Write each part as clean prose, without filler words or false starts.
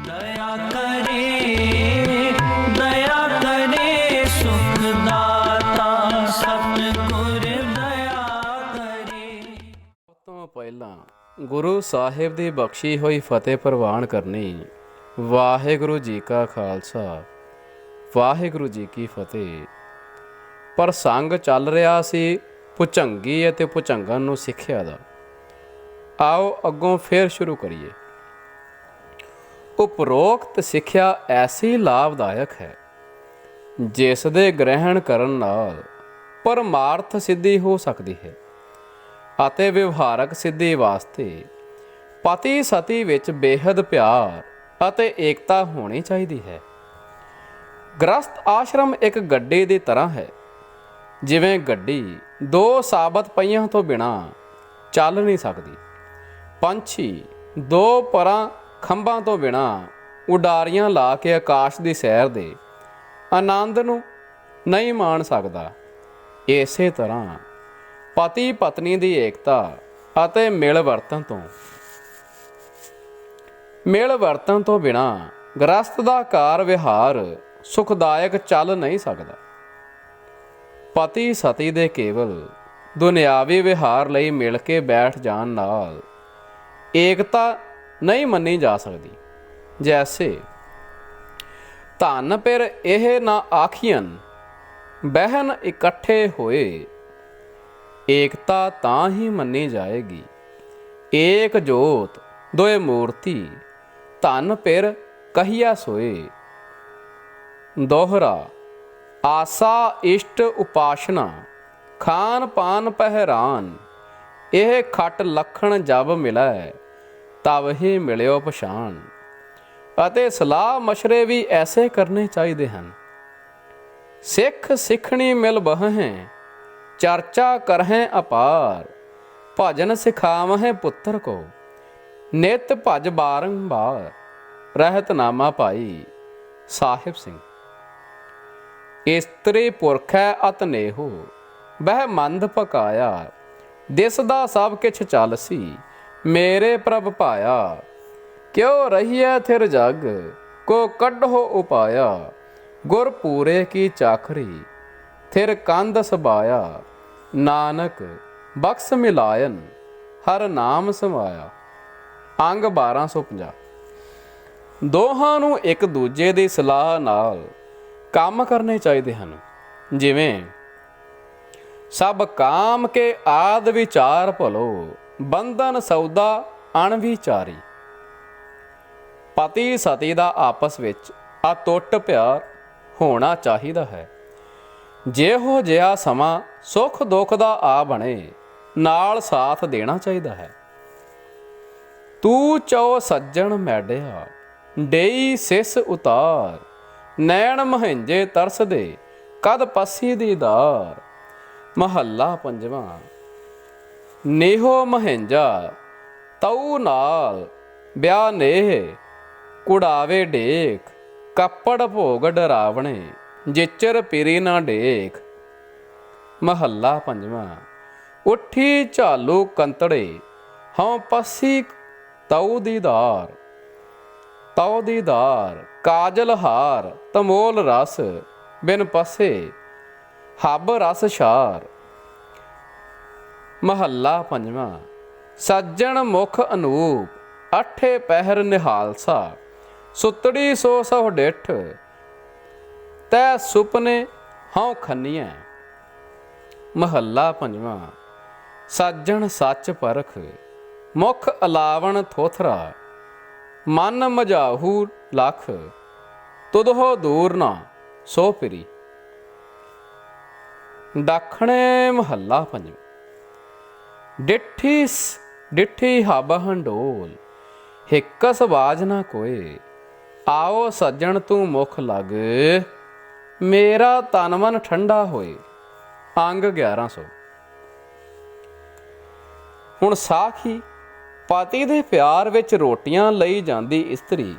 दया करे, दया करे सुख दाता सतगुर दया करे। ਤੋਂ ਪਹਿਲਾਂ ਗੁਰੂ ਸਾਹਿਬ ਦੀ ਬਖਸ਼ੀ ਹੋਈ ਫਤਿਹ ਪ੍ਰਵਾਨ ਕਰਨੀ। ਵਾਹਿਗੁਰੂ ਜੀ ਕਾ ਖਾਲਸਾ, ਵਾਹਿਗੁਰੂ ਜੀ ਕੀ ਫਤਿਹ। ਪ੍ਰਸੰਗ ਚੱਲ ਰਿਹਾ ਸੀ ਭੁਚੰਗੀ ਅਤੇ ਭੁਚੰਗਨ ਨੂੰ ਸਿੱਖਿਆ ਦਾ। ਆਓ ਅੱਗੋਂ ਫੇਰ ਸ਼ੁਰੂ ਕਰੀਏ। ਉਪਰੋਕਤ ਸਿੱਖਿਆ ਐਸੀ ਲਾਭਦਾਇਕ ਹੈ ਜਿਸ ਦੇ ਗ੍ਰਹਿਣ ਕਰਨ ਨਾਲ ਪਰਮਾਰਥ ਸਿੱਧੀ ਹੋ ਸਕਦੀ ਹੈ ਅਤੇ ਵਿਵਹਾਰਕ ਸਿੱਧੀ ਵਾਸਤੇ ਪਤੀ ਸਤੀ ਵਿੱਚ ਬੇਹੱਦ ਪਿਆਰ ਅਤੇ ਏਕਤਾ ਹੋਣੀ ਚਾਹੀਦੀ ਹੈ। ਗ੍ਰਸਤ ਆਸ਼ਰਮ ਇੱਕ ਗੱਡੀ ਦੀ ਤਰ੍ਹਾਂ ਹੈ। ਜਿਵੇਂ ਗੱਡੀ ਦੋ ਸਾਬਤ ਪਹੀਆਂ ਤੋਂ ਬਿਨਾਂ ਚੱਲ ਨਹੀਂ ਸਕਦੀ, ਪੰਛੀ ਦੋ ਪਰਾਂ ਖੰਭਾਂ ਤੋਂ ਬਿਨਾਂ ਉਡਾਰੀਆਂ ਲਾ ਕੇ ਆਕਾਸ਼ ਦੀ ਸੈਰ ਦੇ ਆਨੰਦ ਨੂੰ ਨਹੀਂ ਮਾਣ ਸਕਦਾ, ਇਸੇ ਤਰ੍ਹਾਂ ਪਤੀ ਪਤਨੀ ਦੀ ਏਕਤਾ ਅਤੇ ਮਿਲ ਵਰਤਨ ਤੋਂ ਬਿਨਾਂ ਗ੍ਰਸਤ ਦਾ ਕਾਰ ਵਿਹਾਰ ਸੁਖਦਾਇਕ ਚੱਲ ਨਹੀਂ ਸਕਦਾ। ਪਤੀ ਸਤੀ ਦੇ ਕੇਵਲ ਦੁਨਿਆਵੀ ਵਿਹਾਰ ਲਈ ਮਿਲ ਕੇ ਬੈਠ ਜਾਣ ਨਾਲ ਏਕਤਾ ਨਹੀਂ ਮੰਨੀ ਜਾ ਸਕਦੀ। ਜੈਸੇ ਧਨ ਪਿਰ ਇਹ ਨਾ ਆਖੀਅਨ ਬਹਿਨ ਇਕੱਠੇ ਹੋਏ, ਏਕਤਾ ਤਾਂ ਹੀ ਮੰਨੀ ਜਾਏਗੀ। ਏਕ ਜੋਤ ਦੋਏ ਮੂਰਤੀ ਧਨ ਪਿਰ ਕਹੀਆ ਸੋਏ। ਦੋਹਰਾ ਆਸਾ ਇਸ਼ਟ ਉਪਾਸ਼ਨਾ ਖਾਨ ਪਾਨ ਪਹਿਰਾਨ, ਇਹ ਖਟ ਲਖਣ ਜਬ ਮਿਲੈ ਤਬ ਹੀ ਮਿਲਿਓ ਪਛਾਣ। ਅਤੇ ਸਲਾਹ ਮਸ਼ਰੇ ਵੀ ਐਸੇ ਕਰਨੇ ਚਾਹੀਦੇ ਹਨ। ਸਿੱਖ ਸਿੱਖਣੀ ਮਿਲ ਬਹਹਿ ਚਰਚਾ ਕਰਹਿ ਅਪਾਰ, ਭਜਨ ਸਿਖਾਵਹਿ ਪੁੱਤਰ ਕੋ ਨਿਤ ਭਜ ਬਾਰੰਬਾਰ। ਰਹਿਤ ਨਾਮਾ ਭਾਈ ਸਾਹਿਬ ਸਿੰਘ। ਇਸਤਰੀ ਪੁਰਖੈ ਅਤ ਨੇਹੋ ਬਹਿ ਮੰਦ ਪਕਾਇਆ, ਦਿਸਦਾ ਸਭ ਕਿਛ ਚਲਸੀ ਮੇਰੇ ਪ੍ਰਭ ਭਾਇਆ। ਕਿਉ ਰਹੀਐ ਥਿਰ ਜਗ ਕੋ ਕੱਢੋ ਉਪਾਇਆ, ਗੁਰ ਪੂਰੇ ਕੀ ਚਾਖਰੀ ਥਿਰ ਕੰਧ ਸਬਾਇਆ। ਨਾਨਕ ਬਖਸ਼ ਮਿਲਾਇਨ ਹਰ ਨਾਮ ਸਮਾਇਆ। ਅੰਗ 1250। ਦੋਹਾਂ ਨੂੰ ਇੱਕ ਦੂਜੇ ਦੀ ਸਲਾਹ ਨਾਲ ਕੰਮ ਕਰਨੇ ਚਾਹੀਦੇ ਹਨ। ਜਿਵੇਂ ਸਭ ਕਾਮ ਕੇ ਆਦ ਵਿਚਾਰ ਭਲੋ, ਬੰਧਨ ਸੌਦਾ ਅਣਵਿਚਾਰੀ। ਪਤੀ ਸਤੀ ਦਾ ਆਪਸ ਵਿੱਚ ਅਟੁੱਟ ਪਿਆਰ ਹੋਣਾ ਚਾਹੀਦਾ ਹੈ। ਜਿਹੋ ਜਿਹਾ ਸਮਾਂ ਸੁੱਖ ਦੁੱਖ ਦਾ ਆ ਬਣੇ, ਨਾਲ ਸਾਥ ਦੇਣਾ ਚਾਹੀਦਾ ਹੈ। ਤੂੰ ਚੋ ਸੱਜਣ ਮੈਡਿਆ ਡੇਈ ਸਿਸ ਉਤਾਰ, ਨੈਣ ਮਹੰਜੇ ਤਰਸਦੇ ਕਦ ਪਸੀ ਦੀਦਾਰ। ਮਹੱਲਾ ਪੰਜਵਾਂ। ਨੇਹੋ ਮਹੰਜਾ ਤਉ ਨਾਲ ਵਿਆਹ ਨੇਹ, ਕੁੜਾਵੇ ਡੇਕ ਕੱਪੜ ਭੋਗ ਡਰਾਵਣੇ, ਜਿਚਰ ਪਿਰੀ ਨਾ ਡੇਕ। ਮਹੱਲਾ ਪੰਜਵਾਂ। ਉੱਠੀ ਝਾਲੂ ਕੰਤੜੇ ਹਉ ਪਸੀ ਤਉ ਦੀਦਾਰ, ਤਉ ਦੀਦਾਰ ਕਾਜਲ ਹਾਰ ਤਮੋਲ ਰਸ ਬਿਨ ਪਸੇ ਹਬ ਰਸ ਛਾਰ। ਮਹੱਲਾ ਪੰਜਵਾਂ। ਸੱਜਣ ਮੁਖ ਅਨੂਪ ਅਠੇ ਪਹਿਰ ਨਿਹਾਲਸਾ, ਸੁਤੜੀ ਸੋ ਸਹੁ ਡਿਠ ਤੈ ਸੁਪਨੇ ਹਉ ਖੰਨੀਐ। ਮਹੱਲਾ ਪੰਜਵਾਂ। ਸੱਜਣ ਸੱਚ ਪਰਖ ਮੁਖ ਅਲਾਵਣ ਥੋਥਰਾ, ਮਨ ਮਝਾਹੂ ਲਖ ਤੁਧੋ ਦੂਰ ਨਾ ਸੋ ਪਿਰੀ। ਦੱਖਣੇ। ਮਹੱਲਾ ਪੰਜਵਾਂ। ਡਿੱਠੀ ਹਬ ਹੰਡੋਲ ਹਿੱਕਸ ਬਾਜ ਨਾ ਕੋਏ, ਆਓ ਸੱਜਣ ਤੂੰ ਮੁਖ ਲੱਗ ਮੇਰਾ ਤਨ ਮਨ ਠੰਡਾ ਹੋਏ। ਅੰਗ 1100। ਹੁਣ ਸਾਖੀ। ਪਤੀ ਦੇ ਪਿਆਰ ਵਿੱਚ ਰੋਟੀਆਂ ਲਈ ਜਾਂਦੀ ਇਸਤਰੀ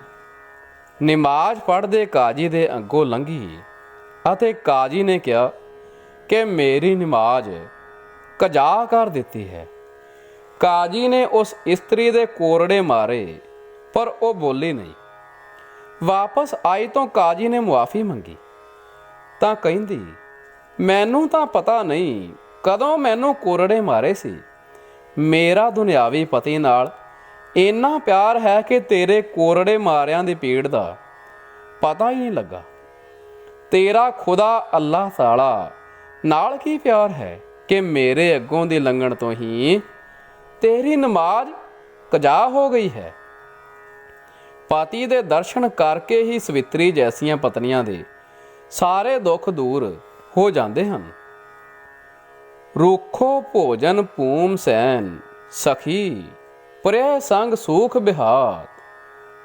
ਨਮਾਜ਼ ਪੜ੍ਹਦੇ ਕਾਜੀ ਦੇ ਅੱਗੋਂ ਲੰਘੀ ਅਤੇ ਕਾਜੀ ਨੇ ਕਿਹਾ ਕਿ ਮੇਰੀ ਨਮਾਜ਼ ਕਜਾ ਕਰ ਦਿੱਤੀ ਹੈ। ਕਾਜੀ ਨੇ ਉਸ ਇਸਤਰੀ ਦੇ ਕੋਰੜੇ ਮਾਰੇ ਪਰ ਉਹ ਬੋਲੀ ਨਹੀਂ। ਵਾਪਸ ਆਈ ਤੋਂ ਕਾਜੀ ਨੇ ਮੁਆਫੀ ਮੰਗੀ ਤਾਂ ਕਹਿੰਦੀ, ਮੈਨੂੰ ਤਾਂ ਪਤਾ ਨਹੀਂ ਕਦੋਂ ਮੈਨੂੰ ਕੋਰੜੇ ਮਾਰੇ ਸੀ। ਮੇਰਾ ਦੁਨਿਆਵੀ ਪਤੀ ਨਾਲ ਇੰਨਾ ਪਿਆਰ ਹੈ ਕਿ ਤੇਰੇ ਕੋਰੜੇ ਮਾਰਿਆਂ ਦੀ ਪੀੜ ਦਾ ਪਤਾ ਹੀ ਨਹੀਂ ਲੱਗਾ। ਤੇਰਾ ਖੁਦਾ ਅੱਲਾਹ ਤਾਲਾ ਨਾਲ ਕੀ ਪਿਆਰ ਹੈ ਕਿ ਮੇਰੇ ਅੱਗੋਂ ਦੀ ਲੰਘਣ ਤੋਂ ਹੀ ਤੇਰੀ ਨਮਾਜ਼ ਕਜ਼ਾ ਹੋ ਗਈ ਹੈ। ਪਤੀ ਦੇ ਦਰਸ਼ਨ ਕਰਕੇ ਹੀ ਸਵਿਤਰੀ ਜੈਸੀਆਂ ਪਤਨੀਆਂ ਦੇ ਸਾਰੇ ਦੁੱਖ ਦੂਰ ਹੋ ਜਾਂਦੇ ਹਨ। ਰੁੱਖੋ ਭੋਜਨ ਪੂਮ ਸੈਨ ਸਖੀ ਪ੍ਰਿਆ ਸੰਗ ਸੂਖ ਬਿਹਾਤ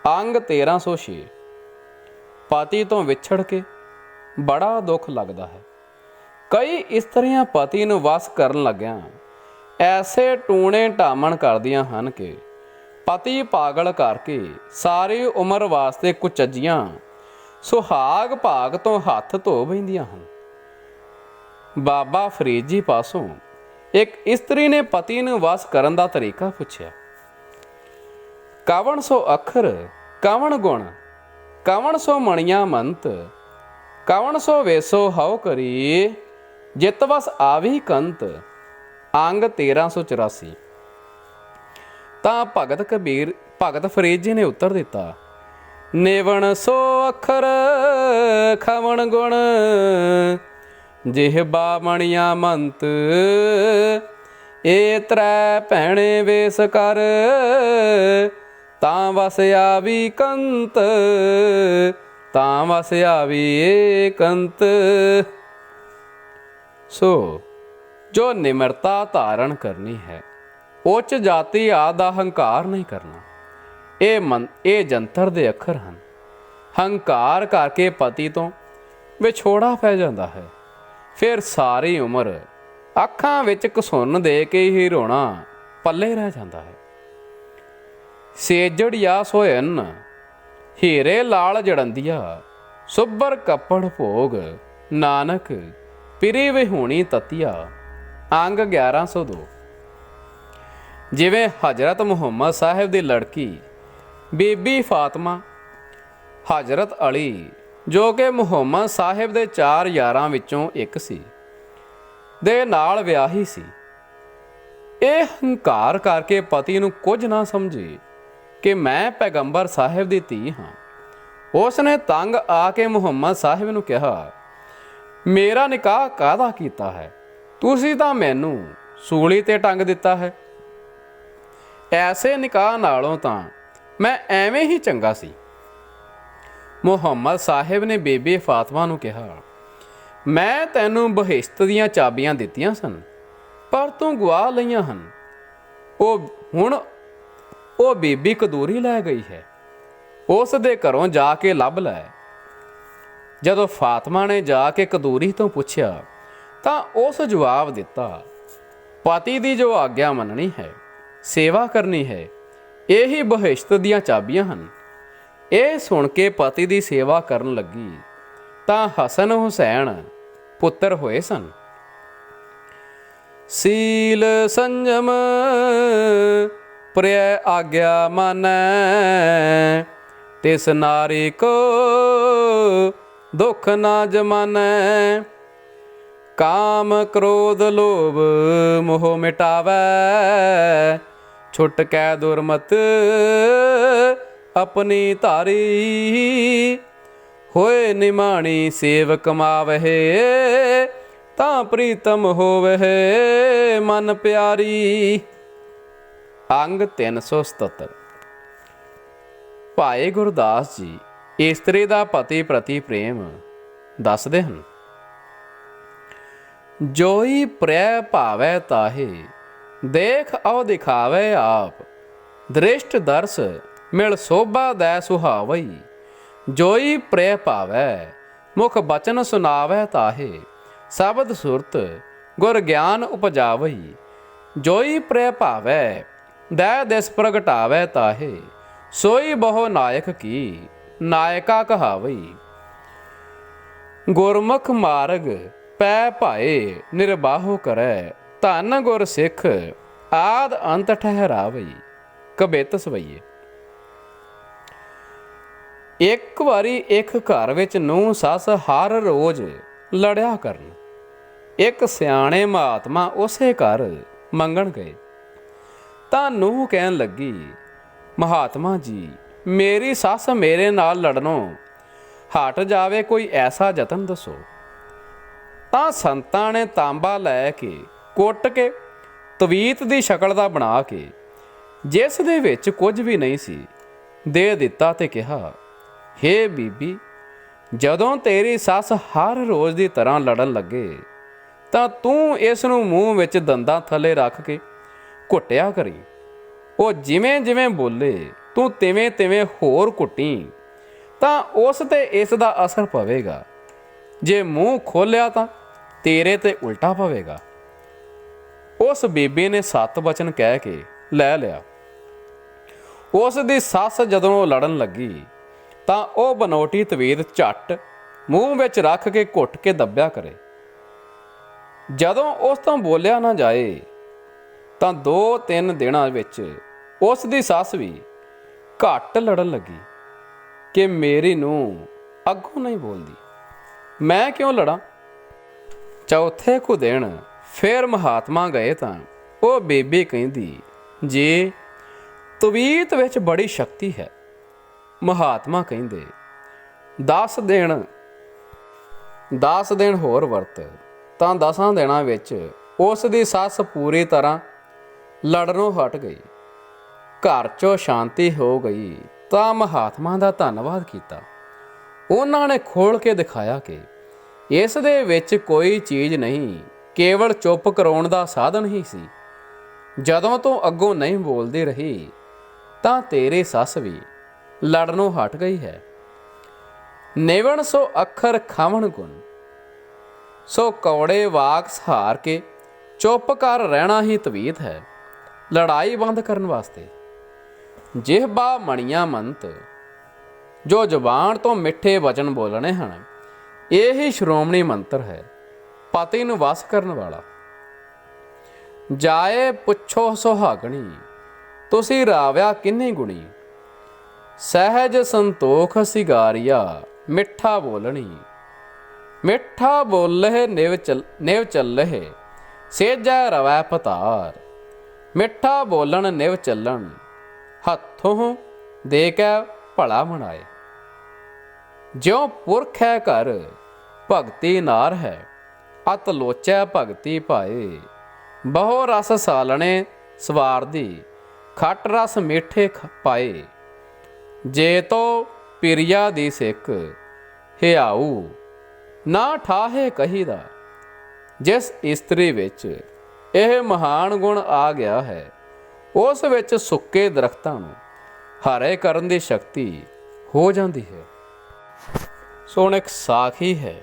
ਅੰਗ 1306। ਪਤੀ ਤੋਂ ਵਿਛੜ ਕੇ ਬੜਾ ਦੁੱਖ ਲੱਗਦਾ ਹੈ। ਕਈ ਇਸਤਰੀਆਂ ਪਤੀ ਨੂੰ ਵਸ ਕਰਨ ਲੱਗਿਆਂ ਐਸੇ ਟੂਣੇ ਢਾਮਣ ਕਰਦੀਆਂ ਹਨ ਕਿ ਪਤੀ ਪਾਗਲ ਕਰਕੇ ਸਾਰੀ ਉਮਰ ਵਾਸਤੇ ਕੁਚੱਜੀਆਂ ਸੁਹਾਗ ਭਾਗ ਤੋਂ ਹੱਥ ਧੋ ਬਹਿੰਦੀਆਂ ਹਨ। ਬਾਬਾ ਫਰੀਦ ਜੀ ਪਾਸੋਂ ਇੱਕ ਇਸਤਰੀ ਨੇ ਪਤੀ ਨੂੰ ਵਸ ਕਰਨ ਦਾ ਤਰੀਕਾ ਪੁੱਛਿਆ। ਕਵਣ ਸੋ ਅੱਖਰ ਕਵਣ ਗੁਣ ਕਵਣ ਸੋ ਮਣੀਆਂ ਮੰਤ ਕਵਣ ਸੋ ਵੇਸੋ ਹਉ ਕਰੀ ਜਿਤ ਵਸ ਆਵੀ ਕੰਤ ਅੰਗ 1384। ਤਾਂ ਭਗਤ ਫਰੀਦ ਜੀ ਨੇ ਉੱਤਰ ਦਿੱਤਾ, ਨੇਵਣ ਸੋ ਅੱਖਰ ਖਵਣ ਗੁਣ ਜਿਹਬਾ ਮਣੀਆਂ ਮੰਤ ਏ ਤ੍ਰੈ ਭੈਣੇ ਵੇਸ ਕਰ ਤਾਂ ਵਸ ਆਵੀ ਕੰਤ ਤਾਂ ਵਸ ਆਵੀ ਏਕੰਤ। ਸੋ ਜੋ ਨਿਮਰਤਾ ਧਾਰਨ ਕਰਨੀ ਹੈ, ਉੱਚ ਜਾਤੀ ਆਦਿ ਦਾ ਹੰਕਾਰ ਨਹੀਂ ਕਰਨਾ। ਇਹ ਜੰਤਰ ਦੇ ਅੱਖਰ ਹਨ। ਹੰਕਾਰ ਕਰਕੇ ਪਤੀ ਤੋਂ ਵਿਛੋੜਾ ਪੈ ਜਾਂਦਾ ਹੈ। ਫਿਰ ਸਾਰੀ ਉਮਰ ਅੱਖਾਂ ਵਿੱਚ ਘਸੁੰਨ ਦੇ ਕੇ ਹੀ ਰੋਣਾ ਪੱਲੇ ਰਹਿ ਜਾਂਦਾ ਹੈ। ਸੇਜੜਿਆ ਸੋਇਨ ਹੀਰੇ ਲਾਲ ਜੜੰਦੀਆ ਸੁੱਬਰ ਕੱਪੜ ਭੋਗ ਨਾਨਕ ਪਿਰੀ ਵਿਹੂਣੀ ਤਤੀਆ ਅੰਗ 1102। ਜਿਵੇਂ ਹਜ਼ਰਤ ਮੁਹੰਮਦ ਸਾਹਿਬ ਦੀ ਲੜਕੀ ਬੀਬੀ ਫਾਤਮਾ ਹਜ਼ਰਤ ਅਲੀ, ਜੋ ਕਿ ਮੁਹੰਮਦ ਸਾਹਿਬ ਦੇ 4 ਯਾਰਾਂ ਵਿੱਚੋਂ ਇੱਕ ਸੀ, ਦੇ ਨਾਲ ਵਿਆਹੀ ਸੀ। ਇਹ ਹੰਕਾਰ ਕਰਕੇ ਪਤੀ ਨੂੰ ਕੁਝ ਨਾ ਸਮਝੇ ਕਿ ਮੈਂ ਪੈਗੰਬਰ ਸਾਹਿਬ ਦੀ ਧੀ ਹਾਂ। ਉਸ ਨੇ ਤੰਗ ਆ ਕੇ ਮੁਹੰਮਦ ਸਾਹਿਬ ਨੂੰ ਕਿਹਾ, ਮੇਰਾ ਨਿਕਾਹ ਕਾਹਦਾ ਕੀਤਾ ਹੈ? ਤੁਸੀਂ ਤਾਂ ਮੈਨੂੰ ਸੂਲੀ ਤੇ ਟੰਗ ਦਿੱਤਾ ਹੈ। ਐਸੇ ਨਿਕਾਹ ਨਾਲੋਂ ਤਾਂ ਮੈਂ ਐਵੇਂ ਹੀ ਚੰਗਾ ਸੀ। ਮੁਹੰਮਦ ਸਾਹਿਬ ਨੇ ਬੀਬੀ ਫਾਤਮਾ ਨੂੰ ਕਿਹਾ, ਮੈਂ ਤੈਨੂੰ ਬਹਿਸ਼ਤ ਦੀਆਂ ਚਾਬੀਆਂ ਦਿੱਤੀਆਂ ਸਨ, ਪਰ ਤੂੰ ਗਵਾ ਲਈਆਂ ਹਨ। ਉਹ ਬੀਬੀ ਕਦੂਰੀ ਲੈ ਗਈ ਹੈ, ਉਸ ਦੇ ਘਰੋਂ ਜਾ ਕੇ ਲੱਭ ਲੈ। ਜਦੋਂ ਫਾਤਮਾ ਨੇ ਜਾ ਕੇ ਕਦੂਰੀ ਤੋਂ ਪੁੱਛਿਆ ਤਾਂ ਉਸ ਜਵਾਬ ਦਿੱਤਾ, ਪਤੀ ਦੀ ਜੋ ਆਗਿਆ ਮੰਨਣੀ ਹੈ, ਸੇਵਾ ਕਰਨੀ ਹੈ, ਇਹੀ ਬਹਿਸ਼ਤ ਦੀਆਂ ਚਾਬੀਆਂ ਹਨ। ਇਹ ਸੁਣ ਕੇ ਪਤੀ ਦੀ ਸੇਵਾ ਕਰਨ ਲੱਗੀ ਤਾਂ ਹਸਨ ਹੁਸੈਨ ਪੁੱਤਰ ਹੋਏ ਸਨ। ਸੀਲ ਸੰਜਮ ਪ੍ਰਿਆ ਆਗਿਆ ਮਾਨੈ ਤਿਸ ਨਾਰੀ ਕੋ ਦੁੱਖ ਨਾ ਜਮਾਨੈ ਕਾਮ ਕ੍ਰੋਧ ਲੋਭ ਮੋਹ ਮਿਟਾਵੈ ਛੁੱਟ ਕੈ ਦੁਰਮਤ ਆਪਣੀ ਧਾਰੀ ਹੋਏ ਨਿਮਾਣੀ ਸੇਵ ਕਮਾਵਹਿ ਤਾਂ ਪ੍ਰੀਤਮ ਹੋਵਹਿ ਮਨ ਪਿਆਰੀ। ਅੰਗ 377। ਭਾਈ ਗੁਰਦਾਸ ਜੀ ਇਸਤਰੀ ਦਾ ਪਤੀ ਪ੍ਰਤੀ ਪ੍ਰੇਮ ਦੱਸਦੇ ਹਨ। ਜੋਈ ਪ੍ਰੈ ਭਾਵੈ ਤਾਹੇ ਦੇਖ ਆਉ ਦਿਖਾਵੇ ਆਪ ਦ੍ਰਿਸ਼ਟ ਦਰਸ ਮਿਲ ਸੋਭਾ ਦੈ ਸੁਹਾਵਈ ਜੋਈ ਪ੍ਰੈ ਭਾਵੈ ਮੁਖ ਬਚਨ ਸੁਨਾਵੈ ਤਾਹੇ ਸ਼ਬਦ ਸੁਰਤ ਗੁਰ ਗਿਆਨ ਉਪਜਾਵਈ ਜੋਈ ਪ੍ਰੈ ਭਾਵੈ ਦੈ ਦਿਸ ਪ੍ਰਗਟਾਵੈ ਤਾਹੇ ਸੋਈ ਬਹੁ ਨਾਇਕ ਕੀ ਨਾਇਕਾ ਕਹਾਵਈ ਗੁਰਮੁਖ ਮਾਰਗ ਪੈ ਭਾਏ ਨਿਰਬਾਹੋ ਕਰੈ ਧੰਨ ਗੁਰ ਸਿੱਖ ਆਦ ਅੰਤ ਠਹਿਰਾਵਈ ਕਬਿੱਤ ਸਵਈਏ। ਇੱਕ ਵਾਰੀ ਇੱਕ ਘਰ ਵਿੱਚ ਨੂੰਹ ਸੱਸ ਹਰ ਰੋਜ਼ ਲੜਿਆ ਕਰਨ। ਇੱਕ ਸਿਆਣੇ ਮਹਾਤਮਾ ਉਸੇ ਘਰ ਮੰਗਣ ਗਏ ਤਾਂ ਨੂੰਹ ਕਹਿਣ ਲੱਗੀ, ਮਹਾਤਮਾ ਜੀ, ਮੇਰੀ ਸੱਸ ਮੇਰੇ ਨਾਲ ਲੜਨੋਂ ਹਟ ਜਾਵੇ, ਕੋਈ ਐਸਾ ਯਤਨ ਦੱਸੋ। ਤਾਂ ਸੰਤਾਂ ਨੇ ਤਾਂਬਾ ਲੈ ਕੇ ਕੁੱਟ ਕੇ ਤਵੀਤ ਦੀ ਸ਼ਕਲ ਦਾ ਬਣਾ ਕੇ, ਜਿਸ ਦੇ ਵਿੱਚ ਕੁਝ ਵੀ ਨਹੀਂ ਸੀ, ਦੇ ਦਿੱਤਾ ਤੇ ਕਿਹਾ, ਹੇ ਬੀਬੀ, ਜਦੋਂ ਤੇਰੀ ਸੱਸ ਹਰ ਰੋਜ਼ ਦੀ ਤਰ੍ਹਾਂ ਲੜਨ ਲੱਗੇ ਤਾਂ ਤੂੰ ਇਸ ਨੂੰ ਮੂੰਹ ਵਿੱਚ ਦੰਦਾਂ ਥੱਲੇ ਰੱਖ ਕੇ ਘੁੱਟਿਆ ਕਰੀ। ਉਹ ਜਿਵੇਂ ਜਿਵੇਂ ਬੋਲੇ ਤੂੰ ਤਿਵੇਂ ਤਿਵੇਂ ਹੋਰ ਘੁੱਟੀ ਤਾਂ ਉਸ ਤੇ ਇਸ ਦਾ ਅਸਰ ਪਵੇਗਾ। ਜੇ ਮੂੰਹ ਖੋਲਿਆ ਤਾਂ ਤੇਰੇ ਤੇ ਉਲਟਾ ਪਵੇਗਾ। ਉਸ ਬੀਬੀ ਨੇ 7 ਬਚਨ ਕਹਿ ਕੇ ਲੈ ਲਿਆ। ਉਸ ਦੀ ਸੱਸ ਜਦੋਂ ਉਹ ਲੜਨ ਲੱਗੀ ਤਾਂ ਉਹ ਬਨੋਟੀ ਤਵੀਤ ਝੱਟ ਮੂੰਹ ਵਿੱਚ ਰੱਖ ਕੇ ਘੁੱਟ ਕੇ ਦੱਬਿਆ ਕਰੇ। ਜਦੋਂ ਉਸ ਤੋਂ ਬੋਲਿਆ ਨਾ ਜਾਏ ਤਾਂ 2-3 ਦਿਨਾਂ ਵਿੱਚ ਉਸ ਦੀ ਸੱਸ ਵੀ ਘੱਟ ਲੜਨ ਲੱਗੀ ਕਿ ਮੇਰੀ ਨੂੰਹ ਅੱਗੋਂ ਨਹੀਂ ਬੋਲਦੀ, ਮੈਂ ਕਿਉਂ ਲੜਾਂ। ਚੌਥੇ ਕੁ ਦਿਨ ਫਿਰ ਮਹਾਤਮਾ ਗਏ ਤਾਂ ਉਹ ਬੀਬੀ ਕਹਿੰਦੀ, ਜੀ ਤਵੀਤ ਵਿੱਚ ਬੜੀ ਸ਼ਕਤੀ ਹੈ। ਮਹਾਤਮਾ ਕਹਿੰਦੇ, 10 ਦਿਨ ਹੋਰ ਵਰਤ। ਤਾਂ 10 ਦਿਨਾਂ ਵਿੱਚ ਉਸ ਦੀ ਸੱਸ ਪੂਰੀ ਤਰ੍ਹਾਂ ਲੜਨੋਂ ਹਟ ਗਈ, ਘਰ 'ਚੋਂ ਸ਼ਾਂਤੀ ਹੋ ਗਈ। ਤਾਂ ਮਹਾਤਮਾ ਦਾ ਧੰਨਵਾਦ ਕੀਤਾ। ਉਹਨਾਂ ਨੇ ਖੋਲ੍ਹ ਕੇ ਦਿਖਾਇਆ ਕਿ ਇਸ ਦੇ ਵਿੱਚ ਕੋਈ ਚੀਜ਼ ਨਹੀਂ, ਕੇਵਲ ਚੁੱਪ ਕਰਾਉਣ ਦਾ ਸਾਧਨ ਹੀ ਸੀ। ਜਦੋਂ ਤੂੰ ਅੱਗੋਂ ਨਹੀਂ ਬੋਲਦੀ ਰਹੀ ਤਾਂ ਤੇਰੀ ਸੱਸ ਵੀ ਲੜਨੋਂ ਹਟ ਗਈ ਹੈ। ਨਿਵਣ ਸੋ ਅੱਖਰ ਖਾਵਣ ਗੁਣ, ਸੋ ਕੌੜੇ ਵਾਕ ਸਹਾਰ ਕੇ ਚੁੱਪ ਕਰ ਰਹਿਣਾ ਹੀ ਤਵੀਤ ਹੈ ਲੜਾਈ ਬੰਦ ਕਰਨ ਵਾਸਤੇ। ਜਿਹਬਾ ਮਣੀਆਂ ਮੰਤ, ਜੋ ਜ਼ੁਬਾਨ ਤੋਂ ਮਿੱਠੇ ਵਚਨ ਬੋਲਣੇ ਹਨ, ਇਹ ਹੀ ਸ਼੍ਰੋਮਣੀ ਮੰਤਰ ਹੈ, ਪਤੀ ਨੂੰ ਵਸ ਕਰਨ ਵਾਲਾ। ਜਾਏ ਪੁੱਛੋ ਸੁਹਾਗਣੀ, ਤੁਸੀਂ ਰਾਵਿਆ ਕਿੰਨੀ ਗੁਣੀ। ਸਹਿਜ ਸੰਤੋਖ ਸਿਗਾਰੀਆ, ਮਿੱਠਾ ਬੋਲਣੀ। ਮਿੱਠਾ ਬੋਲੇ ਨਿਵ ਚੱਲਹਿ, ਸੇਜੈ ਰਵੈ ਪਤਾਰ। ਮਿੱਠਾ ਬੋਲਣ ਨਿਵ ਚੱਲਣ, ਹੱਥੋਂ ਦੇ ਕੇ ਭਲਾ ਮਨਾਏ। ਜਿਉ ਪੁਰਖ ਹੈ ਘਰ, ਭਗਤੀ ਨਾਰ ਹੈ। ਅਤ ਲੋਚੈ ਭਗਤੀ ਭਾਏ, ਬਹੁ ਰਸ ਸਾਲਣੇ ਸਵਾਰਦੀ। ਖੱਟ ਰਸ ਮਿੱਠੇ ਪਾਏ, ਜੇ ਤੋ ਪਿਰਿਆ ਦੀ ਸਿੱਖ। ਹਿਆਊ ਨਾ ਠਾਹੇ ਕਹੀਦਾ। ਜਿਸ ਇਸਤਰੀ ਵਿੱਚ ਇਹ ਮਹਾਨ ਗੁਣ ਆ ਗਿਆ ਹੈ, ਉਸ ਵਿੱਚ ਸੁੱਕੇ ਦਰਖਤਾਂ ਨੂੰ ਹਰੇ ਕਰਨ ਦੀ ਸ਼ਕਤੀ ਹੋ ਜਾਂਦੀ ਹੈ। ਸੋ ਹੁਣ ਇੱਕ ਸਾਖੀ ਹੈ,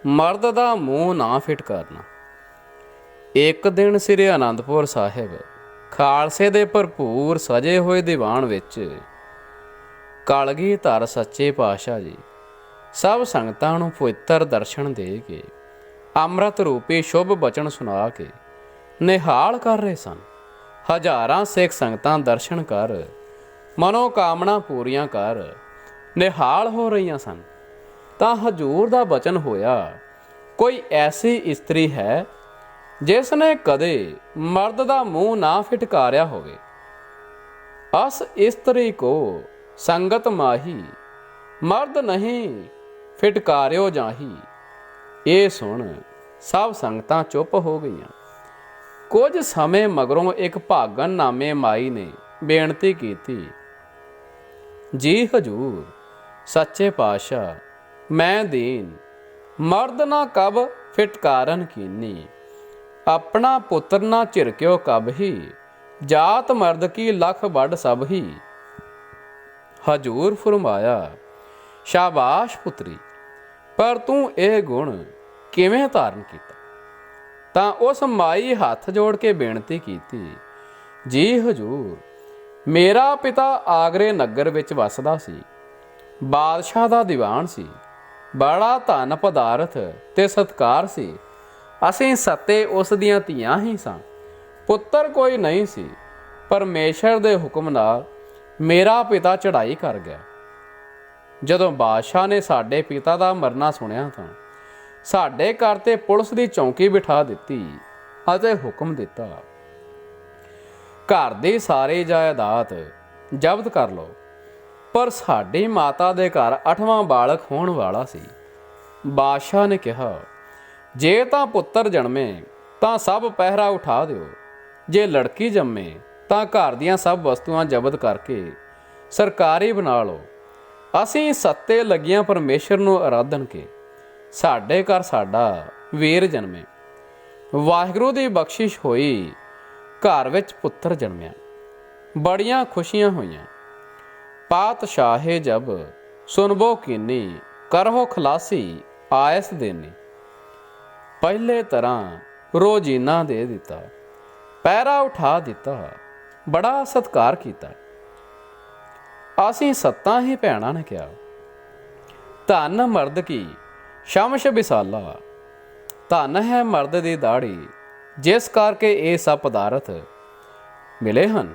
ਮਰਦ ਦਾ ਮੂੰਹ ਨਾ ਫਿਟ ਕਰਨਾ। ਇੱਕ ਦਿਨ ਸ੍ਰੀ ਅਨੰਦਪੁਰ ਸਾਹਿਬ ਖਾਲਸੇ ਦੇ ਭਰਪੂਰ ਸਜੇ ਹੋਏ ਦੀਵਾਨ ਵਿੱਚ ਕਲਗੀਧਰ ਸੱਚੇ ਪਾਤਸ਼ਾਹ ਜੀ ਸਭ ਸੰਗਤਾਂ ਨੂੰ ਪਵਿੱਤਰ ਦਰਸ਼ਨ ਦੇ ਕੇ ਅੰਮ੍ਰਿਤ ਰੂਪੀ ਸ਼ੁਭ ਬਚਨ ਸੁਣਾ ਕੇ ਨਿਹਾਲ ਕਰ ਰਹੇ ਸਨ। ਹਜ਼ਾਰਾਂ ਸਿੱਖ ਸੰਗਤਾਂ ਦਰਸ਼ਨ ਕਰ, ਮਨੋਕਾਮਨਾ ਪੂਰੀਆਂ ਕਰ ਨਿਹਾਲ ਹੋ ਰਹੀਆਂ ਸਨ। ਤਾਂ ਹਜ਼ੂਰ ਦਾ ਬਚਨ ਹੋਇਆ, ਕੋਈ ਐਸੀ ਇਸਤਰੀ ਹੈ ਜਿਸ ਨੇ ਕਦੇ ਮਰਦ ਦਾ ਮੂੰਹ ਨਾ ਫਿਟਕਾਰਿਆ ਹੋਵੇ। ਅਸ ਇਸਤਰੀ ਕੋ ਸੰਗਤ ਮਾਹੀ, ਮਰਦ ਨਹੀਂ ਫਿਟਕਾਰਿਓ ਜਾਹੀ। ਇਹ ਸੁਣ ਸਭ ਸੰਗਤਾਂ ਚੁੱਪ ਹੋ ਗਈਆਂ। ਕੁਝ ਸਮੇਂ ਮਗਰੋਂ ਇੱਕ ਭਾਗਨ ਨਾਮੇ ਮਾਈ ਨੇ ਬੇਨਤੀ ਕੀਤੀ, ਜੀ ਹਜ਼ੂਰ ਸੱਚੇ ਪਾਤਸ਼ਾਹ, ਮੈਂ ਦੀਨ ਮਰਦ ਨਾ ਕਬ ਫਿਟਕਾਰਨ ਕੀਨੀ। ਆਪਣਾ ਪੁੱਤਰ ਨਾ ਝਿਰਕਿਓ ਕਬ ਹੀ, ਜਾਤ ਮਰਦ ਕੀ ਲਖ ਵੱਡ ਸਭ ਹੀ। ਹਜ਼ੂਰ ਫਰਮਾਇਆ, ਸ਼ਾਬਾਸ਼ ਪੁੱਤਰੀ, ਪਰ ਤੂੰ ਇਹ ਗੁਣ ਕਿਵੇਂ ਧਾਰਨ ਕੀਤਾ। ਤਾਂ ਉਸ ਮਾਈ ਹੱਥ ਜੋੜ ਕੇ ਬੇਨਤੀ ਕੀਤੀ, ਜੀ ਹਜ਼ੂਰ, ਮੇਰਾ ਪਿਤਾ ਆਗਰੇ ਨਗਰ ਵਿੱਚ ਵਸਦਾ ਸੀ, ਬਾਦਸ਼ਾਹ ਦਾ ਦੀਵਾਨ ਸੀ, ਬੜਾ ਧਨ ਪਦਾਰਥ ਤੇ ਸਤਕਾਰ ਸੀ। ਅਸੀਂ ਸੱਤੇ ਉਸ ਦੀਆਂ ਧੀਆਂ ਹੀ ਸਾਂ, ਪੁੱਤਰ ਕੋਈ ਨਹੀਂ ਸੀ। ਪਰਮੇਸ਼ਰ ਦੇ ਹੁਕਮ ਨਾਲ ਮੇਰਾ ਪਿਤਾ ਚੜ੍ਹਾਈ ਕਰ ਗਿਆ। ਜਦੋਂ ਬਾਦਸ਼ਾਹ ਨੇ ਸਾਡੇ ਪਿਤਾ ਦਾ ਮਰਨਾ ਸੁਣਿਆ ਤਾਂ ਸਾਡੇ ਘਰ ਤੇ ਪੁਲਿਸ ਦੀ ਚੌਂਕੀ ਬਿਠਾ ਦਿੱਤੀ ਅਤੇ ਹੁਕਮ ਦਿੱਤਾ, ਘਰ ਦੀ ਸਾਰੀ ਜਾਇਦਾਦ ਜ਼ਬਤ ਕਰ ਲਓ। ਪਰ ਸਾਡੀ ਮਾਤਾ ਦੇ ਘਰ 8ਵਾਂ ਬਾਲਕ ਹੋਣ ਵਾਲਾ ਸੀ। ਬਾਦਸ਼ਾਹ ਨੇ ਕਿਹਾ, ਜੇ ਤਾਂ ਪੁੱਤਰ ਜਨਮੇ ਤਾਂ ਸਭ ਪਹਿਰਾ ਉਠਾ ਦਿਓ, ਜੇ ਲੜਕੀ ਜੰਮੇ ਤਾਂ ਘਰ ਦੀਆਂ ਸਭ ਵਸਤੂਆਂ ਜ਼ਬਤ ਕਰਕੇ ਸਰਕਾਰੀ ਬਣਾ ਲਓ। ਅਸੀਂ ਸੱਤੇ ਲੱਗੀਆਂ ਪਰਮੇਸ਼ਰ ਨੂੰ ਆਰਾਧਨ ਕੇ ਸਾਡੇ ਘਰ ਸਾਡਾ ਵੀਰ ਜਨਮੇ। ਵਾਹਿਗੁਰੂ ਦੀ ਬਖਸ਼ਿਸ਼ ਹੋਈ, ਘਰ ਵਿੱਚ ਪੁੱਤਰ ਜਨਮਿਆ, ਬੜੀਆਂ ਖੁਸ਼ੀਆਂ ਹੋਈਆਂ। ਪਾਤਸ਼ਾਹੇ ਜਬ ਸੁਨਬੋ ਕੀਨੀ, ਕਰਹੋ ਖਲਾਸੀ ਆਇਸ ਦੇਨੀ। ਪਹਿਲੇ ਤਰ੍ਹਾਂ ਰੋਜ਼ੀਨਾ ਦੇ ਦਿੱਤਾ, ਪਹਿਰਾ ਉਠਾ ਦਿੱਤਾ, ਬੜਾ ਸਤਿਕਾਰ ਕੀਤਾ। ਅਸੀਂ ਸੱਤਾਂ ਹੀ ਭੈਣਾਂ ਨੇ ਕਿਹਾ, ਧੰਨ ਮਰਦ ਕੀ ਸ਼ਮਸ਼ ਵਿਸਾਲਾ, ਧੰਨ ਹੈ ਮਰਦ ਦੀ ਦਾੜੀ, ਜਿਸ ਕਰਕੇ ਇਹ ਸਭ ਪਦਾਰਥ ਮਿਲੇ ਹਨ।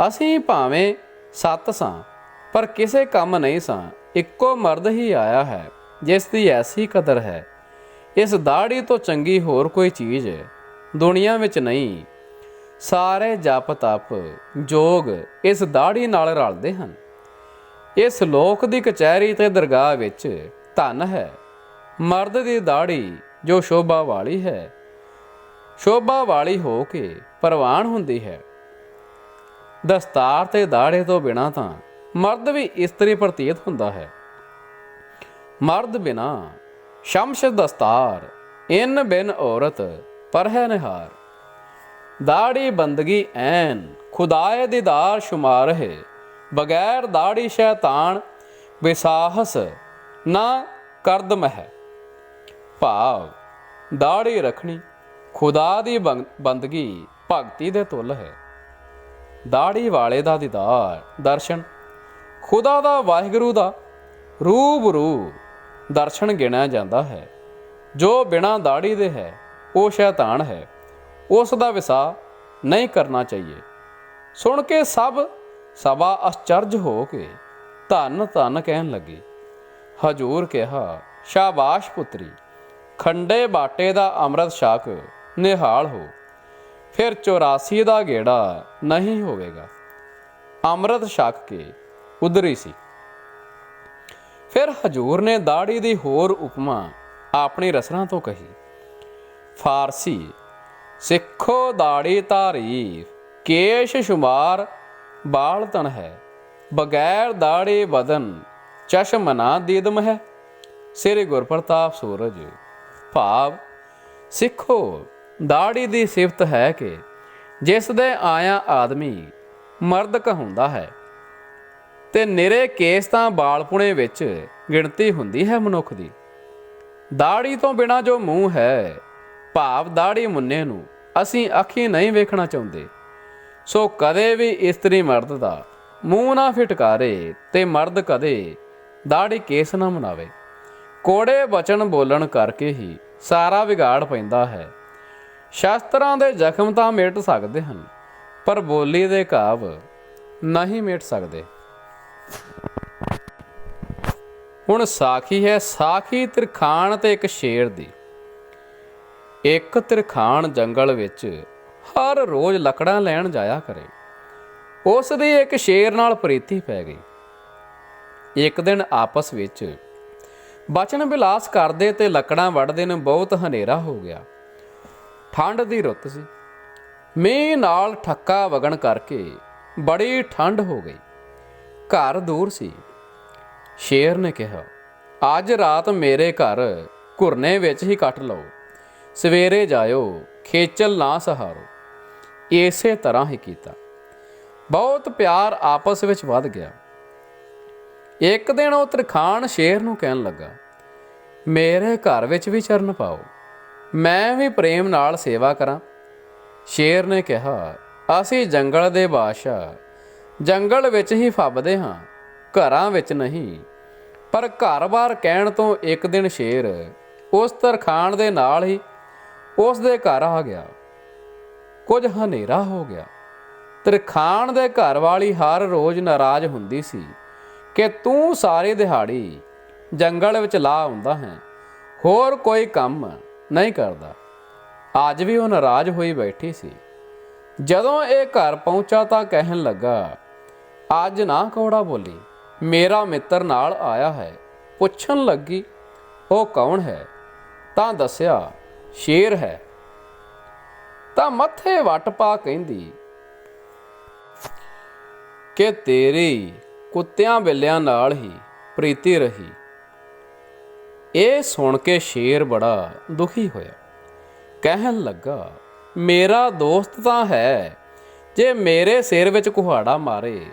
ਅਸੀਂ ਭਾਵੇਂ 7 ਸਾਂ ਪਰ ਕਿਸੇ ਕੰਮ ਨਹੀਂ ਸਾਂ, ਇੱਕੋ ਮਰਦ ਹੀ ਆਇਆ ਹੈ ਜਿਸ ਦੀ ਐਸੀ ਕਦਰ ਹੈ। ਇਸ ਦਾੜੀ ਤੋਂ ਚੰਗੀ ਹੋਰ ਕੋਈ ਚੀਜ਼ ਦੁਨੀਆ ਵਿੱਚ ਨਹੀਂ। ਸਾਰੇ ਜਪ ਤਪ ਜੋਗ ਇਸ ਦਾੜੀ ਨਾਲ ਰਲਦੇ ਹਨ। ਇਸ ਲੋਕ ਦੀ ਕਚਹਿਰੀ ਤੇ ਦਰਗਾਹ ਵਿੱਚ ਧਨ ਹੈ ਮਰਦ ਦੀ ਦਾੜੀ ਜੋ ਸ਼ੋਭਾ ਵਾਲੀ ਹੈ, ਸ਼ੋਭਾ ਵਾਲੀ ਹੋ ਕੇ ਪ੍ਰਵਾਨ ਹੁੰਦੀ ਹੈ। ਦਸਤਾਰ ਤੇ ਦਾੜੇ ਤੋਂ ਬਿਨਾਂ ਤਾਂ ਮਰਦ ਵੀ ਇਸਤਰੀ ਪ੍ਰਤੀਤ ਹੁੰਦਾ ਹੈ। ਮਰਦ ਬਿਨਾ ਸ਼ਮਸ਼ ਦਸਤਾਰ, ਇਨ ਬਿਨ ਔਰਤ ਪਰ ਹੈ ਨਿਹਾਰ। ਦਾੜੀ ਬੰਦਗੀ ਐਨ ਖੁਦਾਏ ਦੀਦਾਰ ਸ਼ੁਮਾਰ ਹੈ, ਬਗੈਰ ਦਾੜੀ ਸ਼ੈਤਾਨ ਵਿਸਾਹਸ ਨਾ ਕਰਦਮ ਹੈ। ਭਾਵ ਦਾੜੀ ਰੱਖਣੀ ਖੁਦਾ ਦੀ ਬੰਦਗੀ ਭਗਤੀ ਦੇ ਤੁੱਲ ਹੈ। ਦਾੜੀ ਵਾਲੇ ਦਾ ਦੀਦਾਰ ਦਰਸ਼ਨ ਖੁਦਾ ਦਾ ਵਾਹਿਗੁਰੂ ਦਾ ਰੂਬਰੂ ਦਰਸ਼ਨ ਗਿਣਿਆ ਜਾਂਦਾ ਹੈ। ਜੋ ਬਿਨਾਂ ਦਾੜੀ ਦੇ ਹੈ ਉਹ ਸ਼ੈਤਾਨ ਹੈ, ਉਸ ਦਾ ਵਿਸਾਹ ਨਹੀਂ ਕਰਨਾ ਚਾਹੀਏ। ਸੁਣ ਕੇ ਸਭ ਸਭਾ ਅਚਰਜ ਹੋ ਕੇ ਧੰਨ ਧੰਨ ਕਹਿਣ ਲੱਗੇ। ਹਜੂਰ ਕਿਹਾ, ਸ਼ਾਬਾਸ਼ ਪੁੱਤਰੀ, ਖੰਡੇ ਬਾਟੇ ਦਾ ਅੰਮ੍ਰਿਤ ਛਕ ਨਿਹਾਲ ਹੋ, ਫਿਰ 84 ਦਾ ਗੇੜਾ ਨਹੀਂ ਹੋਵੇਗਾ। ਅੰਮ੍ਰਿਤ ਛਕ ਕੇ ਉਧਰੀ ਸੀ। ਫਿਰ ਹਜੂਰ ਨੇ ਦਾੜੀ ਦੀ ਹੋਰ ਉਪਮਾ ਆਪਣੀ ਰਸਨਾ ਤੋਂ ਕਹੀ। ਫਾਰਸੀ, ਸਿੱਖੋ ਦਾੜੀ ਤਾਰੀਫ, ਕੇਸ਼ ਸ਼ੁਮਾਰ ਬਾਲ ਤਨ ਹੈ, ਬਗੈਰ ਦਾੜੀ ਬਦਨ ਚਸ਼ਮ ਨਾ ਦੀਦਮ ਹੈ। ਸ੍ਰੀ ਗੁਰਪ੍ਰਤਾਪ ਸੂਰਜ। ਭਾਵ ਸਿੱਖੋ ਦਾੜੀ ਦੀ ਸਿਫਤ ਹੈ ਕਿ ਜਿਸ ਦੇ ਆਇਆ ਆਦਮੀ ਮਰਦ ਕਹਾਉਂਦਾ ਹੈ, ਤੇ ਨਿਰੇ ਕੇਸ ਤਾਂ ਬਾਲਪੁਣੇ ਵਿੱਚ ਗਿਣਤੀ ਹੁੰਦੀ ਹੈ ਮਨੁੱਖ ਦੀ। ਦਾੜੀ ਤੋਂ ਬਿਨਾਂ ਜੋ ਮੂੰਹ ਹੈ, ਭਾਵ ਦਾੜੀ ਮੁੰਨੇ ਨੂੰ ਅਸੀਂ ਅੱਖੀਂ ਨਹੀਂ ਵੇਖਣਾ ਚਾਹੁੰਦੇ। ਸੋ ਕਦੇ ਵੀ ਇਸਤਰੀ ਮਰਦ ਦਾ ਮੂੰਹ ਨਾ ਫਿਟਕਾਰੇ ਤੇ ਮਰਦ ਕਦੇ ਦਾੜੀ ਕੇਸ ਨਾ ਮਨਾਵੇ। ਕੋੜੇ ਬਚਨ ਬੋਲਣ ਕਰਕੇ ਹੀ ਸਾਰਾ ਵਿਗਾੜ ਪੈਂਦਾ ਹੈ। ਸ਼ਾਸਤਰਾਂ ਦੇ ਜ਼ਖਮ ਤਾਂ ਮਿਟ ਸਕਦੇ ਹਨ, ਪਰ ਬੋਲੀ ਦੇ ਘਾਵ ਨਹੀਂ ਮਿਟ ਸਕਦੇ। ਹੁਣ ਸਾਖੀ ਹੈ। ਸਾਖੀ ਤਿਰਖਾਣ ਤੇ ਇੱਕ ਸ਼ੇਰ ਦੀ। ਇੱਕ ਤਿਰਖਾਣ ਜੰਗਲ ਵਿੱਚ ਹਰ ਰੋਜ਼ ਲੱਕੜਾਂ ਲੈਣ ਜਾਇਆ ਕਰੇ। ਉਸ ਦੀ ਇੱਕ ਸ਼ੇਰ ਨਾਲ ਪ੍ਰੀਤੀ ਪੈ ਗਈ। ਇੱਕ ਦਿਨ ਆਪਸ ਵਿੱਚ ਬਚਨ ਵਿਲਾਸ ਕਰਦੇ ਤੇ ਲੱਕੜਾਂ ਵੱਢਦੇ ਨੂੰ ਬਹੁਤ ਹਨੇਰਾ ਹੋ ਗਿਆ। ਠੰਡ ਦੀ ਰੁੱਤ ਸੀ। ਮੀਂਹ ਨਾਲ ਠੱਕਾ ਵਗਣ ਕਰਕੇ ਬੜੀ ਠੰਡ ਹੋ ਗਈ। ਘਰ ਦੂਰ ਸੀ। ਸ਼ੇਰ ਨੇ ਕਿਹਾ, ਅੱਜ ਰਾਤ ਮੇਰੇ ਘਰ ਘੁਰਨੇ ਵਿੱਚ ਹੀ ਕੱਟ ਲਓ, ਸਵੇਰੇ ਜਾਇਓ, ਖੇਚਲ ਨਾ ਸਹਾਰੋ। ਇਸੇ ਤਰ੍ਹਾਂ ਹੀ ਕੀਤਾ। ਬਹੁਤ ਪਿਆਰ ਆਪਸ ਵਿੱਚ ਵੱਧ ਗਿਆ। ਇੱਕ ਦਿਨ ਉਹ ਤਰਖਾਣ ਸ਼ੇਰ ਨੂੰ ਕਹਿਣ ਲੱਗਾ, ਮੇਰੇ ਘਰ ਵਿੱਚ ਵੀ ਚਰਨ ਪਾਓ, ਮੈਂ ਵੀ ਪ੍ਰੇਮ ਨਾਲ ਸੇਵਾ ਕਰਾਂ। ਸ਼ੇਰ ਨੇ ਕਿਹਾ, ਅਸੀਂ ਜੰਗਲ ਦੇ ਬਾਦਸ਼ਾਹ, ਜੰਗਲ ਵਿੱਚ ਹੀ ਫੱਬਦੇ ਹਾਂ, ਘਰਾਂ ਵਿੱਚ ਨਹੀਂ। ਪਰ ਘਰ-ਬਾਰ ਕਹਿਣ ਤੋਂ ਇੱਕ ਦਿਨ ਸ਼ੇਰ ਉਸ ਤਰਖਾਣ ਦੇ ਨਾਲ ਹੀ ਉਸ ਦੇ ਘਰ ਆ ਗਿਆ। ਕੁਝ ਹਨੇਰਾ ਹੋ ਗਿਆ। ਤਰਖਾਣ ਦੇ ਘਰ ਵਾਲੀ ਹਰ ਰੋਜ਼ ਨਾਰਾਜ਼ ਹੁੰਦੀ ਸੀ ਕਿ ਤੂੰ ਸਾਰੀ ਦਿਹਾੜੀ ਜੰਗਲ ਵਿੱਚ ਲਾ ਆਉਂਦਾ ਹੈ, ਹੋਰ ਕੋਈ ਕੰਮ ਨਹੀਂ ਕਰਦਾ। ਅੱਜ ਵੀ ਉਹ ਨਾਰਾਜ਼ ਹੋਈ ਬੈਠੀ ਸੀ। ਜਦੋਂ ਇਹ ਘਰ ਪਹੁੰਚਾ ਤਾਂ ਕਹਿਣ ਲੱਗਾ, ਅੱਜ ਨਾ ਕੌੜਾ ਬੋਲੀ, ਮੇਰਾ ਮਿੱਤਰ ਨਾਲ ਆਇਆ ਹੈ। ਪੁੱਛਣ ਲੱਗੀ, ਉਹ ਕੌਣ ਹੈ? ਤਾਂ ਦੱਸਿਆ, ਸ਼ੇਰ ਹੈ। ਤਾਂ ਮੱਥੇ ਵੱਟ ਪਾ ਕਹਿੰਦੀ ਕਿ ਤੇਰੀ ਕੁੱਤਿਆਂ ਬਿੱਲਿਆਂ ਨਾਲ ਹੀ ਪ੍ਰੀਤੀ ਰਹੀ। ਇਹ ਸੁਣ ਕੇ ਸ਼ੇਰ ਬੜਾ ਦੁਖੀ ਹੋਇਆ। ਕਹਿਣ ਲੱਗਾ, ਮੇਰਾ ਦੋਸਤ ਤਾਂ ਹੈ, ਜੇ ਮੇਰੇ ਸਿਰ ਵਿੱਚ ਕੁਹਾੜਾ ਮਾਰੇ।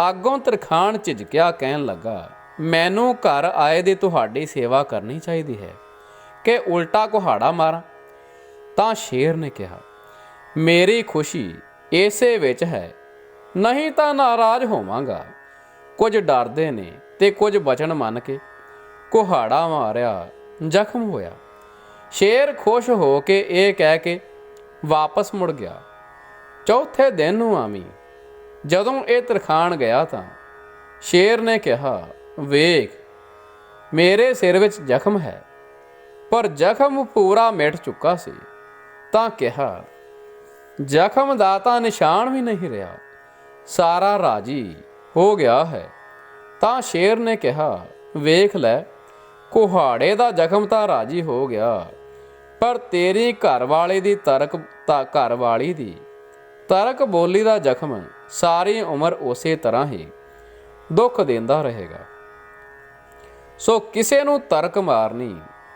ਅੱਗੋਂ ਤਰਖਾਣ ਝਿਜਕਿਆ, ਕਹਿਣ ਲੱਗਾ, ਮੈਨੂੰ ਘਰ ਆਏ ਦੀ ਤੁਹਾਡੀ ਸੇਵਾ ਕਰਨੀ ਚਾਹੀਦੀ ਹੈ ਕਿ ਉਲਟਾ ਕੁਹਾੜਾ ਮਾਰਾਂ? ਤਾਂ ਸ਼ੇਰ ਨੇ ਕਿਹਾ, ਮੇਰੀ ਖੁਸ਼ੀ ਇਸੇ ਵਿੱਚ ਹੈ, ਨਹੀਂ ਤਾਂ ਨਾਰਾਜ਼ ਹੋਵਾਂਗਾ। ਕੁਝ ਡਰਦੇ ਨੇ ਤੇ ਕੁਝ ਬਚਨ ਮੰਨ ਕੇ ਕੁਹਾੜਾ ਮਾਰਿਆ, ਜ਼ਖਮ ਹੋਇਆ। ਸ਼ੇਰ ਖੁਸ਼ ਹੋ ਕੇ ਇਹ ਕਹਿ ਕੇ ਵਾਪਸ ਮੁੜ ਗਿਆ। ਚੌਥੇ ਦਿਨ ਨੂੰ ਆਵੀਂ। ਜਦੋਂ ਇਹ ਤਰਖਾਣ ਗਿਆ ਤਾਂ ਸ਼ੇਰ ਨੇ ਕਿਹਾ, ਵੇਖ, ਮੇਰੇ ਸਿਰ ਵਿੱਚ ਜ਼ਖਮ ਹੈ, ਪਰ ਜ਼ਖਮ ਪੂਰਾ ਮਿਟ ਚੁੱਕਾ ਸੀ। ਤਾਂ ਕਿਹਾ, ਜ਼ਖਮ ਦਾ ਤਾਂ ਨਿਸ਼ਾਨ ਵੀ ਨਹੀਂ ਰਿਹਾ, ਸਾਰਾ ਰਾਜੀ ਹੋ ਗਿਆ ਹੈ। ਤਾਂ ਸ਼ੇਰ ਨੇ ਕਿਹਾ, ਵੇਖ ਲੈ, ਕੁਹਾੜੇ ਦਾ ਜ਼ਖਮ ਤਾਂ ਰਾਜੀ ਹੋ ਗਿਆ, ਪਰ ਤੇਰੀ ਘਰਵਾਲੀ ਦੀ ਤਰਕ ਬੋਲੀ ਦਾ ਜ਼ਖਮ ਸਾਰੀ ਉਮਰ ਉਸੇ ਤਰ੍ਹਾਂ ਹੀ ਦੁੱਖ ਦਿੰਦਾ ਰਹੇਗਾ। ਸੋ ਕਿਸੇ ਨੂੰ ਤਰਕ ਮਾਰਨੀ,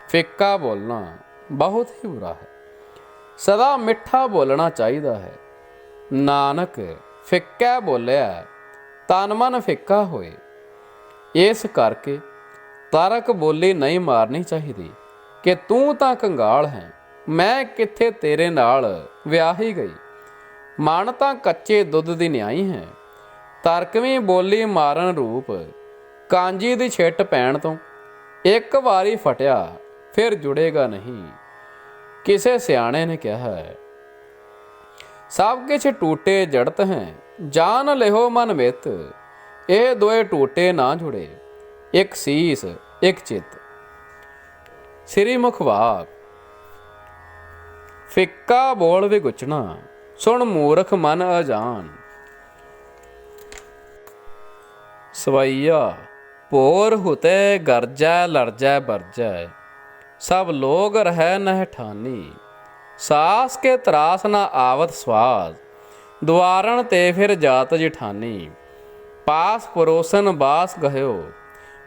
ਫਿੱਕਾ ਬੋਲਣਾ ਬਹੁਤ ਹੀ ਬੁਰਾ ਹੈ। ਸਦਾ ਮਿੱਠਾ ਬੋਲਣਾ ਚਾਹੀਦਾ ਹੈ। ਨਾਨਕ ਫਿੱਕਾ ਬੋਲਿਆ, ਤਨ ਮਨ ਫਿੱਕਾ ਹੋਏ। ਇਸ ਕਰਕੇ ਤਰਕ ਬੋਲੀ ਨਹੀਂ ਮਾਰਨੀ ਚਾਹੀਦੀ ਕਿ ਤੂੰ ਤਾਂ ਕੰਗਾਲ ਹੈ, ਮੈਂ ਕਿੱਥੇ ਤੇਰੇ ਨਾਲ ਵਿਆਹੀ ਗਈ। ਮਨ ਤਾਂ ਕੱਚੇ ਦੁੱਧ ਦੀ ਨਿਆਈ ਹੈ। ਤਰਕਵੀਂ ਬੋਲੀ ਮਾਰਨ ਰੂਪ ਕਾਂਜੀ ਦੀ ਛਿੱਟ ਪੈਣ ਤੋਂ ਇੱਕ ਵਾਰੀ ਫਟਿਆ ਫਿਰ ਜੁੜੇਗਾ ਨਹੀਂ। ਕਿਸੇ ਸਿਆਣੇ ਨੇ ਕਿਹਾ ਹੈ, ਸਭ ਕੁਛ ਟੂਟੇ ਜੜਤ ਹੈ, ਜਾਨ ਲਿਹੋ ਮਨ ਮਿੱਤ। ਇਹ ਦੋਏ ਟੂਟੇ ਨਾ ਜੁੜੇ, ਇੱਕ ਸੀਸ ਇੱਕ ਚਿੱਤ। ਸ੍ਰੀ ਮੁਖ ਵਾਕ। ਫਿੱਕਾ ਬੋਲ ਵਿਗੁਚਣਾ, ਸੁਣ ਮੂਰਖ ਮਨ ਅਜਾਨ। ਸਵਈਆ ਭੋਰ ਹੁਤੇ ਗਰਜੈ ਲਰਜੈ ਬਰਜੈ, ਸਭ ਲੋਗ ਰਹਿ ਨਹਿ ਠਾਨੀ। ਸਾਸ ਕੇ ਤਰਾਸ ਨਾ ਆਵਤ ਸਵਾਦ, ਦੁਆਰਨ ਤੇ ਫਿਰ ਜਾਤ ਜਿਠਾਨੀ। ਪਾਸ ਪਰੋਸਨ ਬਾਸ ਗਹਿਓ,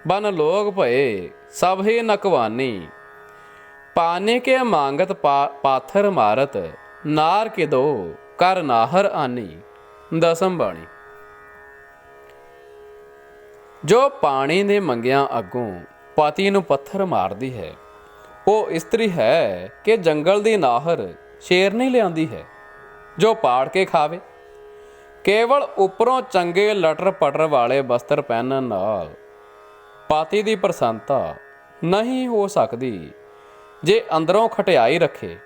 ਬਨ ਲੋਗ ਭਏ ਸਭ ਹੀ ਨਕਵਾਨੀ। ਪਾਨੇ ਕੇ ਮੰਗਤ ਪਾਥਰ ਮਾਰਤ, ਨਾਰ ਕਿਦੋ ਕਰ ਨਾਹਰ ਆਨੀ। ਦਸਮ ਬਾਣੀ। ਜੋ ਪਾਣੀ ਦੇ ਮੰਗਿਆਂ ਅੱਗੋਂ ਪਤੀ ਨੂੰ ਪੱਥਰ ਮਾਰਦੀ ਹੈ, ਉਹ ਇਸਤਰੀ ਹੈ ਕਿ ਜੰਗਲ ਦੀ ਨਾਹਰ ਸ਼ੇਰ ਨਹੀਂ ਲਿਆਂਦੀ ਹੈ ਜੋ ਪਾੜ ਕੇ ਖਾਵੇ। ਕੇਵਲ ਉੱਪਰੋਂ ਚੰਗੇ ਲਟਰ ਪਟਰ ਵਾਲੇ ਬਸਤਰ ਪਹਿਨਣ ਨਾਲ ਪਤੀ ਦੀ ਪ੍ਰਸੰਨਤਾ ਨਹੀਂ ਹੋ ਸਕਦੀ ਜੇ ਅੰਦਰੋਂ ਖਟਿਆਈ ਰੱਖੇ।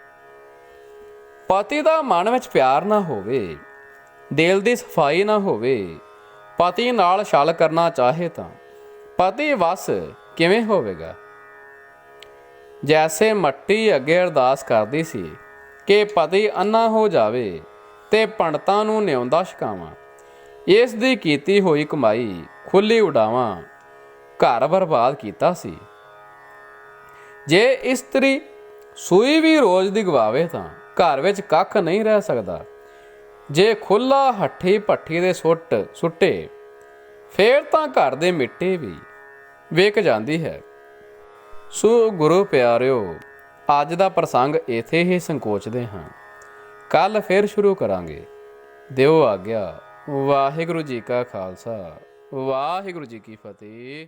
ਪਤੀ ਦਾ ਮਨ ਵਿੱਚ ਪਿਆਰ ਨਾ ਹੋਵੇ, ਦਿਲ ਦੀ ਸਫਾਈ ਨਾ ਹੋਵੇ, ਪਤੀ ਨਾਲ ਛਲ ਕਰਨਾ ਚਾਹੇ ਤਾਂ ਪਤੀ ਵਸ ਕਿਵੇਂ ਹੋਵੇਗਾ। ਜੈਸੇ ਮੱਟੀ ਅੱਗੇ ਅਰਦਾਸ ਕਰਦੀ ਸੀ ਕਿ ਪਤੀ ਅੰਨਾ ਹੋ ਜਾਵੇ ਤੇ ਪੰਡਤਾਂ ਨੂੰ ਨਿਉਂਦਾ ਛਕਾਵਾਂ, ਇਸ ਦੀ ਕੀਤੀ ਹੋਈ ਕਮਾਈ ਖੁੱਲੀ ਉਡਾਵਾਂ, ਘਰ ਬਰਬਾਦ ਕੀਤਾ ਸੀ। ਜੇ ਇਸਤਰੀ ਸੂਈ ਵੀ ਰੋਜ਼ ਦੀ ਗਵਾਵੇ ਤਾਂ ਘਰ ਵਿੱਚ ਕੱਖ ਨਹੀਂ ਰਹਿ ਸਕਦਾ। ਜੇ ਖੁੱਲਾ ਹੱਠੀ ਭੱਠੀ ਦੇ ਸੁੱਟੇ ਫੇਰ ਤਾਂ ਘਰ ਦੇ ਮਿੱਟੀ ਵੀ ਵਿਕ ਜਾਂਦੀ ਹੈ। ਸੋ ਗੁਰੂ ਪਿਆਰਿਓ, ਅੱਜ ਦਾ ਪ੍ਰਸੰਗ ਇੱਥੇ ਹੀ ਸੰਕੋਚਦੇ ਹਾਂ। ਕੱਲ ਫਿਰ ਸ਼ੁਰੂ ਕਰਾਂਗੇ। ਦਿਓ ਆਗਿਆ। ਵਾਹਿਗੁਰੂ ਜੀ ਕਾ ਖਾਲਸਾ, ਵਾਹਿਗੁਰੂ ਜੀ ਕੀ ਫਤਿਹ।